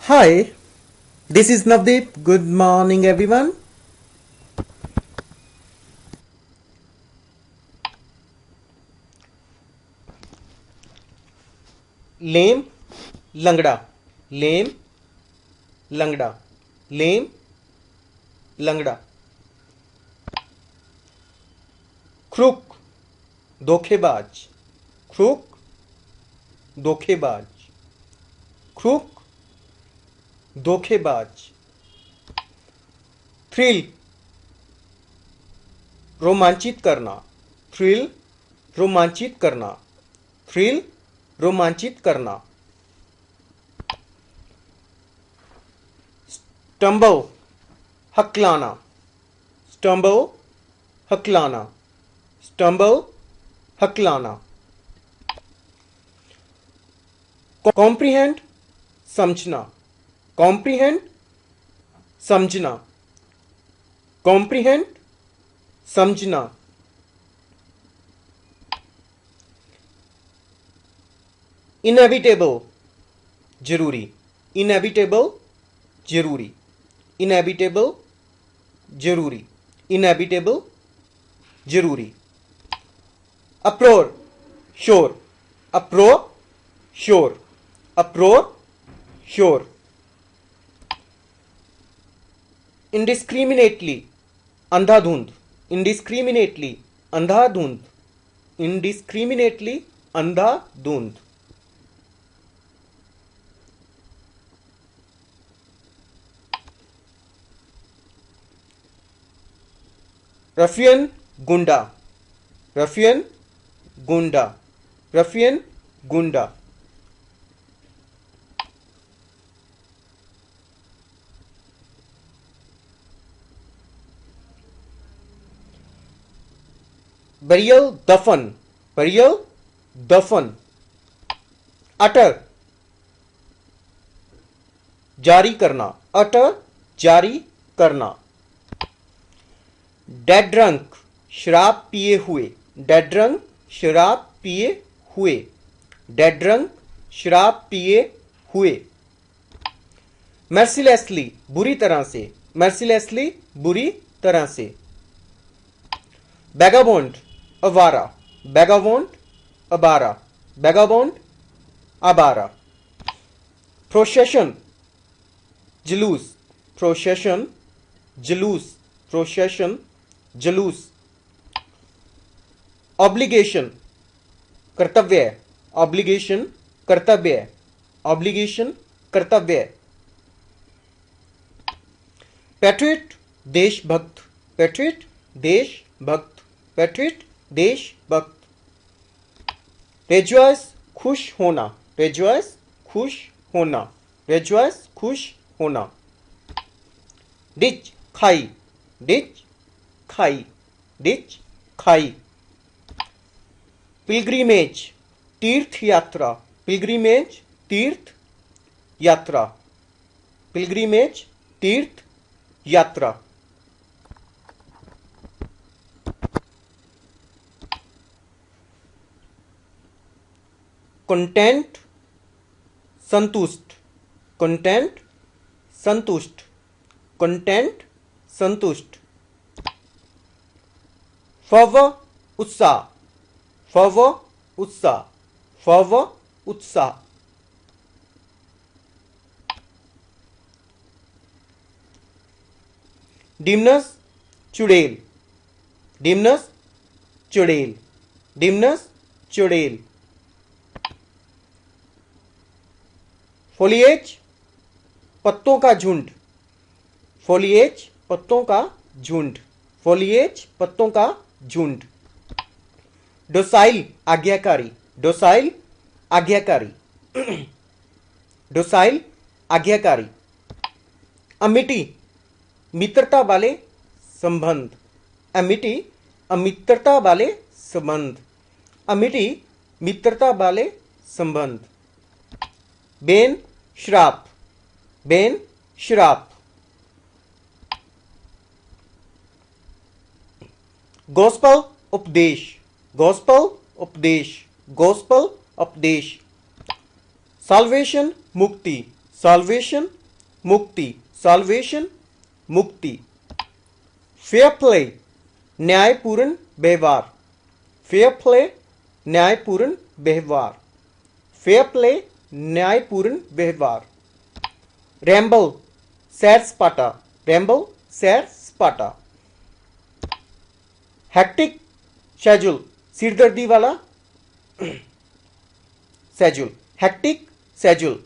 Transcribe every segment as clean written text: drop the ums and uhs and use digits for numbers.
Hi, this is Navdeep. Good morning, everyone. लेम लंगड़ा, लेम लंगड़ा, लेम लंगड़ा। क्रूक, धोखेबाज, क्रूक, धोखेबाज, क्रूक, धोखेबाज। थ्रिल, रोमांचित करना, थ्रिल, रोमांचित करना, थ्रिल, रोमांचित करना। स्टम्बल, हकलाना, स्टम्बल, हकलाना, स्टम्बल, हकलाना। कॉम्प्रीहेंड, समझना, कॉम्प्रीहेंड, समझना, कॉम्प्रीहेंड, समझना। इनएविटेबल, जरूरी, इनएविटेबल, जरूरी, इनएविटेबल, जरूरी, इनएविटेबल, जरूरी। अप्रोर, शोर, अप्रोर, शोर, अप्रोर, शोर। इंडिस्क्रिमिनेटली, अंधाधुंध, इंडिस्क्रिमिनेटली, अंधाधुंध, इंडिस्क्रिमिनेटली, अंधाधुंध। रफियन, गुंडा, रफियन, गुंडा, रफियन, गुंडा। बरियल, दफन, बरियल, दफन। अटर, जारी करना, अटर, जारी करना। डेड ड्रंक, शराब पिए हुए, डेड ड्रंक, शराब पिए हुए, डेड ड्रंक, शराब पिए हुए। मर्सिलेसली, बुरी तरह से, मर्सिलेसली, बुरी तरह से। बैगाबॉन्ड, अवारा, बैगाबॉन्ड, अबारा, बैगाबॉन्ड, अबारा। प्रोसेशन, जुलूस, प्रोसेशन, जुलूस, प्रोसेशन, जुलूस। ऑब्लिगेशन, कर्तव्य, ऑब्लिगेशन, कर्तव्य, ऑब्लिगेशन, कर्तव्य। पैट्रियट, देशभक्त, पैट्रियट, देशभक्त, पैट्रियट, देशभक्त। रेजॉयस, खुश होना, रेजॉयस, खुश होना, रेजॉयस, खुश होना। डिच, खाई, डिच, खाई, डिच, खाई। पिलग्रीमेज, तीर्थ यात्रा, पिलग्रीमेज, तीर्थ यात्रा, पिलग्रीमेज, तीर्थ यात्रा। कंटेंट, संतुष्ट, कंटेंट, संतुष्ट, कंटेंट, संतुष्ट। फव, उत्साह, फव, उत्साह, फव, उत्साह। डिमनस, चुड़ैल, डिमनस, चुड़ैल, डिमनस, चुड़ैल। फोलिएज, पत्तों का झुंड, फोलिएज, पत्तों का झुंड, फोलिएज, पत्तों का झुंड। डोसाइल, आज्ञाकारी, डोसाइल, आज्ञाकारी, डोसाइल, आज्ञाकारी। अमिटी, मित्रता वाले संबंध, अमिटी, अमित्रता वाले संबंध, अमिटी, मित्रता वाले संबंध। बेन, श्राप, बेन, श्राप। गॉस्पल, उपदेश, गॉस्पल, उपदेश, गॉस्पल, उपदेश। साल्वेशन, मुक्ति, साल्वेशन, मुक्ति, salvation, मुक्ति। फेयर प्ले, न्यायपूर्ण व्यवहार, फेयर प्ले, न्यायपूर्ण व्यवहार, फेयर प्ले, न्यायपूर्ण व्यवहार। रैम्बल, सैर सपाटा, रैम्बल, सैर सपाटा। हेक्टिक शेड्यूल, सिरदर्दी वाला शेड्यूल, हेक्टिक शेड्यूल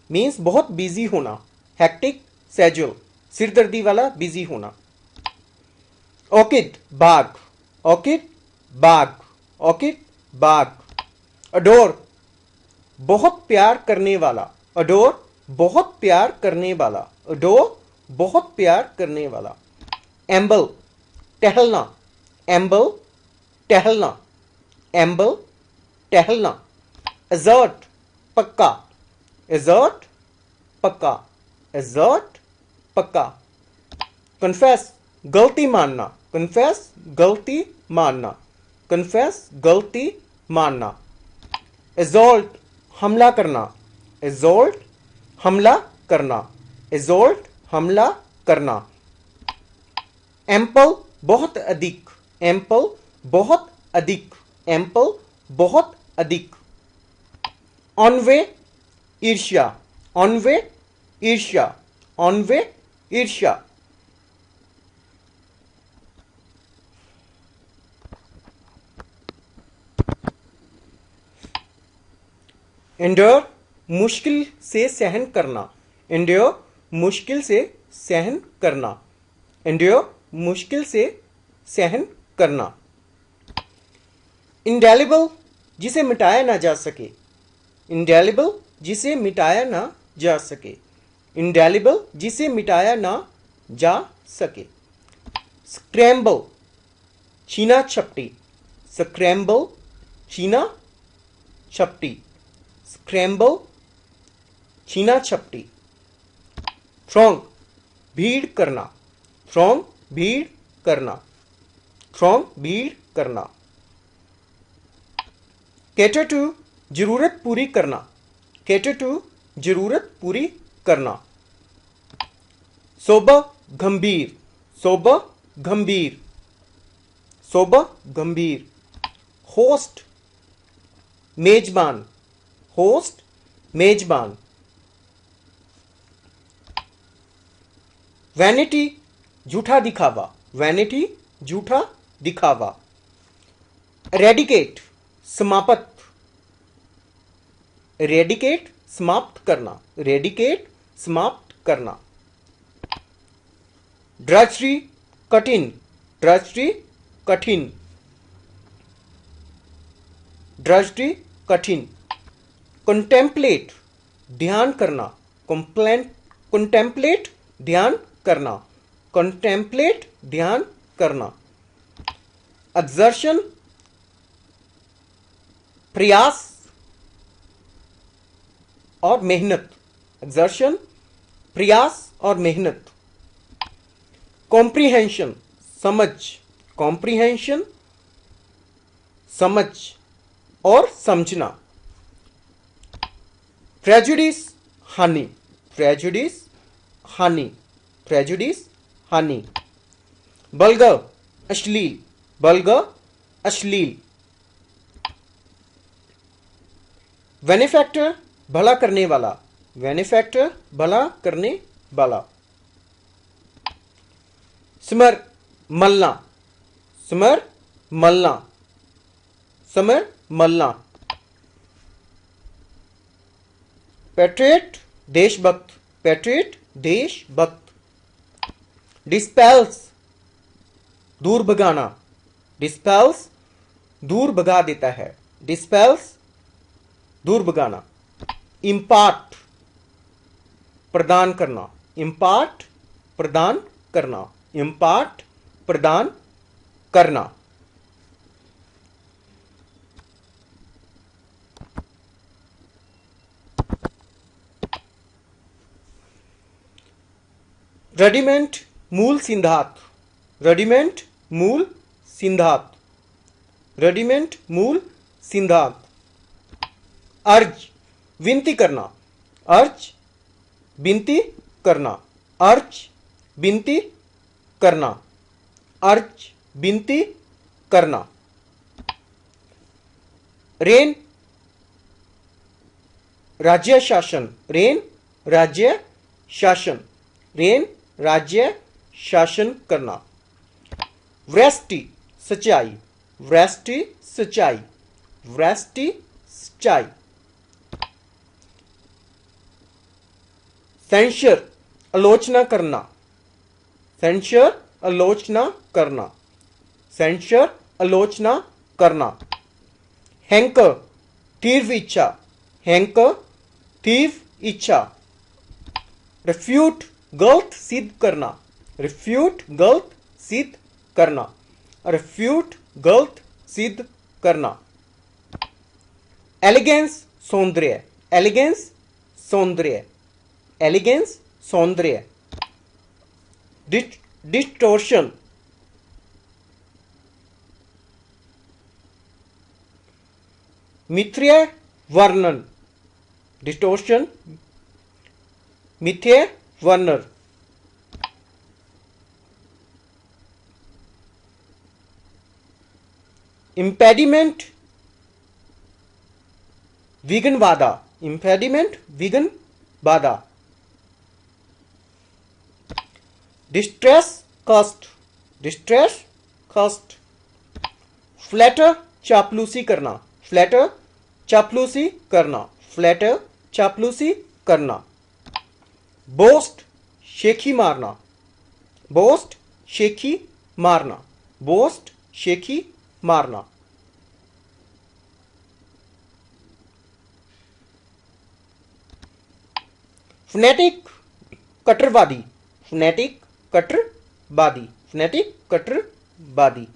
मीन्स बहुत बिजी होना, हेक्टिक शेड्यूल, सिरदर्दी वाला बिजी होना। ऑर्किड, बाग, ऑर्किड, बाग, ऑर्किड, बाग। अडोर, बहुत प्यार करने वाला, अडोर, बहुत प्यार करने वाला, अडोर, बहुत प्यार करने वाला। एम्बल, टहलना, एम्बल, टहलना, एम्बल, टहलना। एजर्ट, पक्का, एजर्ट, पक्का, एजर्ट, पक्का। कन्फेस, गलती मानना, कन्फेस, गलती मानना, कन्फेस, गलती मानना। एजोल्ट, हमला करना, एजोल्ट, हमला करना, एजोल्ट, हमला करना। एम्पल, बहुत अधिक, एम्पल, बहुत अधिक, एम्पल, बहुत अधिक। ऑनवे, ईर्ष्या, ऑनवे, ईर्ष्या, ऑनवे, ईर्ष्या। एंड्योर, मुश्किल से सहन करना, एंड्योर, मुश्किल से सहन करना, एंड्योर, मुश्किल से सहन करना। इंडेलिबल, जिसे मिटाया ना जा सके, इंडेलिबल, जिसे मिटाया ना जा सके, इंडेलिबल, जिसे मिटाया ना जा सके। स्क्रैम्बल, छीना झपटी, स्क्रैम्बल, छीना झपटी, स्क्रैम्बल, छीना झपटी। थ्रॉन्ग, भीड़ करना, थ्रॉन्ग, भीड़ करना, थ्रॉन्ग, भीड़ करना। कैटर टू, जरूरत पूरी करना, कैटर टू, जरूरत पूरी करना। सोबर, गंभीर, सोबर, गंभीर, सोबर, गंभीर। होस्ट, मेजबान, होस्ट, मेजबान। वैनिटी, झूठा दिखावा, वैनिटी, झूठा दिखावा। रेडिकेट, समाप्त, रेडिकेट, समाप्त करना, रेडिकेट, समाप्त करना। ड्रजरी, कठिन, ड्रजरी, कठिन, ड्रजरी, कठिन। कंटेम्पलेट, ध्यान करना, कंप्लेंट, कंटेम्पलेट, ध्यान करना, कंटेम्पलेट, ध्यान करना। एक्सर्शन, प्रयास और मेहनत, एक्सर्शन, प्रयास और मेहनत। कॉम्प्रीहेंशन, समझ, कॉम्प्रीहेंशन, समझ और समझना। प्रेजुडिस, हानि, प्रेजुडिस, हानि, प्रेजुडिस, हानि। बल्गर, अश्लील, बल्गर, अश्लील। बेनिफैक्टर, भला करने वाला, बेनिफैक्टर, भला करने वाला। स्मर, मलना, स्मर, मलना, समर, मलना। पैट्रियट, देशभक्त, पैट्रियट, देशभक्त। डिस्पेल्स, दूर भगाना, डिस्पेल्स, दूर भगा देता है, डिस्पेल्स, दूर भगाना। इम्पार्ट, प्रदान करना, इम्पार्ट, प्रदान करना, इम्पार्ट, प्रदान करना। रेडिमेंट, मूल सिद्धांत, रेडिमेंट, मूल सिद्धांत, रेडिमेंट, मूल सिद्धांत। अर्ज, विनती करना, अर्ज, विनती करना, अर्ज विनती करना, अर्ज विनती करना। रेन राज्य शासन, रेन राज्य शासन, रेन राज्य शासन करना। वृष्टि सच्चाई, वृष्टि सच्चाई, वृष्टि सच्चाई। सेंसर आलोचना करना, सेंसर आलोचना करना, सेंसर आलोचना करना। हैंकर तीव्र इच्छा, हैंकर तीव्र इच्छा। रिफ्यूट गलत सिद्ध करना, रिफ्यूट गलत सिद्ध करना, रिफ्यूट गलत सिद्ध करना। एलिगेंस सौंदर्य, एलिगेंस सौंदर्य, एलिगेंस सौंदर्य। डिस्टोर्शन मिथ्या वर्णन, डिस्टोर्शन मिथ्या वर्णन। इम्पेडिमेंट विघ्न बाधा, इम्पेडिमेंट विघ्न बाधा। डिस्ट्रेस कष्ट, डिस्ट्रेस कष्ट। फ्लैटर चापलूसी करना, फ्लैटर चापलूसी करना, फ्लैटर चापलूसी करना। बोस्ट शेखी मारना, बोस्ट शेखी मारना, बोस्ट शेखी मारना। फनेटिक कट्टरवादी, फनेटिक कट्टरवादी, फनेटिक कट्टरवादी।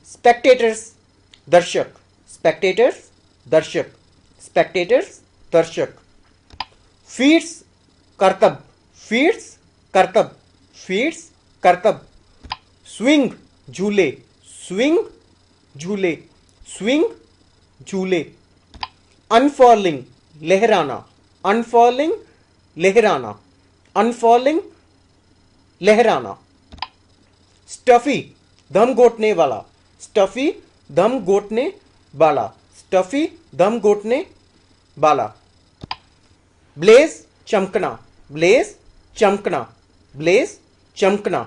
स्पेक्टेटर्स दर्शक, स्पेक्टेटर्स दर्शक, स्पेक्टेटर्स दर्शक। फीड्स करतब, फीड्स करतब, फीड्स करतब। स्विंग झूले, स्विंग झूले, स्विंग झूले। अनफॉलिंग लहराना, अनफॉलिंग लहराना, अनफॉलिंग लहराना। स्टफी दम घोटने वाला, स्टफी दम घोटने वाला, स्टफी दम घोटने वाला। ब्लेज चमकना, ब्लेज चमकना, ब्लेज चमकना।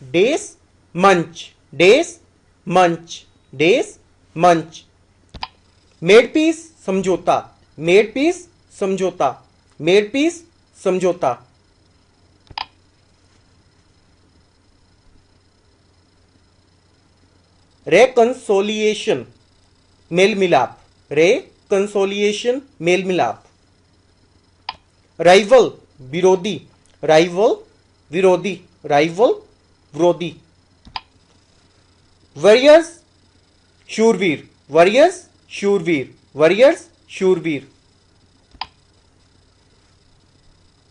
डेस मंच, डेस मंच, डेस मंच। मेड पीस समझौता, मेड पीस समझौता, मेड पीस समझौता। रेकंसोलिएशन मेल मिलाप, रेकंसोलिएशन मेल मिलाप। राइवल विरोधी, राइवल विरोधी, राइवल विरोधी। वॉरियर्स शूरवीर, वॉरियर्स शूरवीर, वॉरियर्स शूरवीर।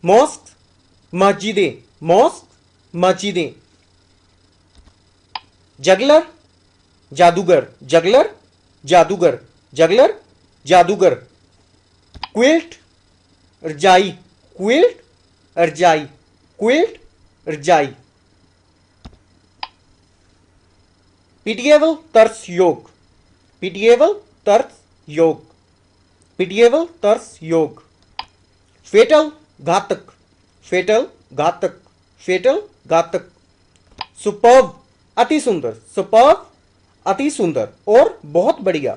मॉस्क मस्जिदें, मॉस्क मस्जिदें। जगलर जादूगर, जगलर जादूगर, जगलर जादूगर। क्विल्ट रजाई, क्विल्ट रजाई, क्विल्ट रजाई। पिटिएबल तरस योग, पिटिएबल तरस योग, पिटिएबल तरस योग। फेटल घातक, फेटल घातक, फेटल घातक। सुपर्ब अति सुंदर, सुपर्ब अति सुंदर और बहुत बढ़िया।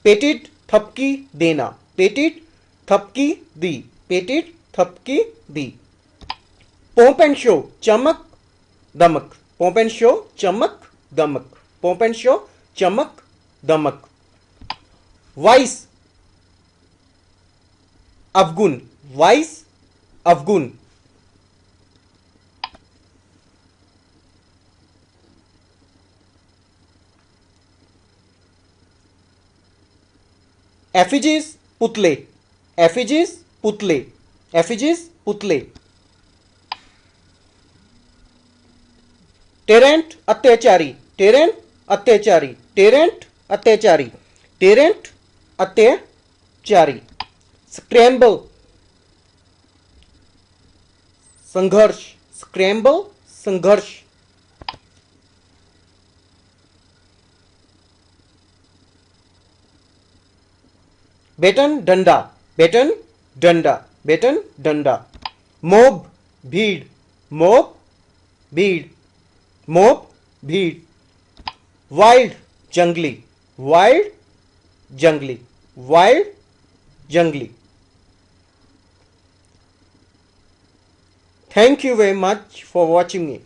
पेटिट थपकी देना, पेटिट थपकी दी, पेटिट थपकी दी। पोंप एंड शो चमक दमक, पोंप एंड शो चमक दमक, पोंप एंड शो चमक दमक। वाइस अवगुण, वाइस अवगुण। एफिजीज पुतले, एफिजीज पुतले, एफिजीज पुतले। टेरेंट अत्याचारी, टेरेंट अत्याचारी, टेरेंट अत्याचारी, टेरेंट अत्याचारी। स्क्रैम्बल संघर्ष, स्क्रैम्बल संघर्ष। बेटन डंडा, बेटन डंडा, बेटन डंडा। मोब भीड़, मोब भीड़, मोब भीड़। वाइल्ड जंगली, वाइल्ड जंगली, वाइल्ड जंगली। Thank you very much for watching me.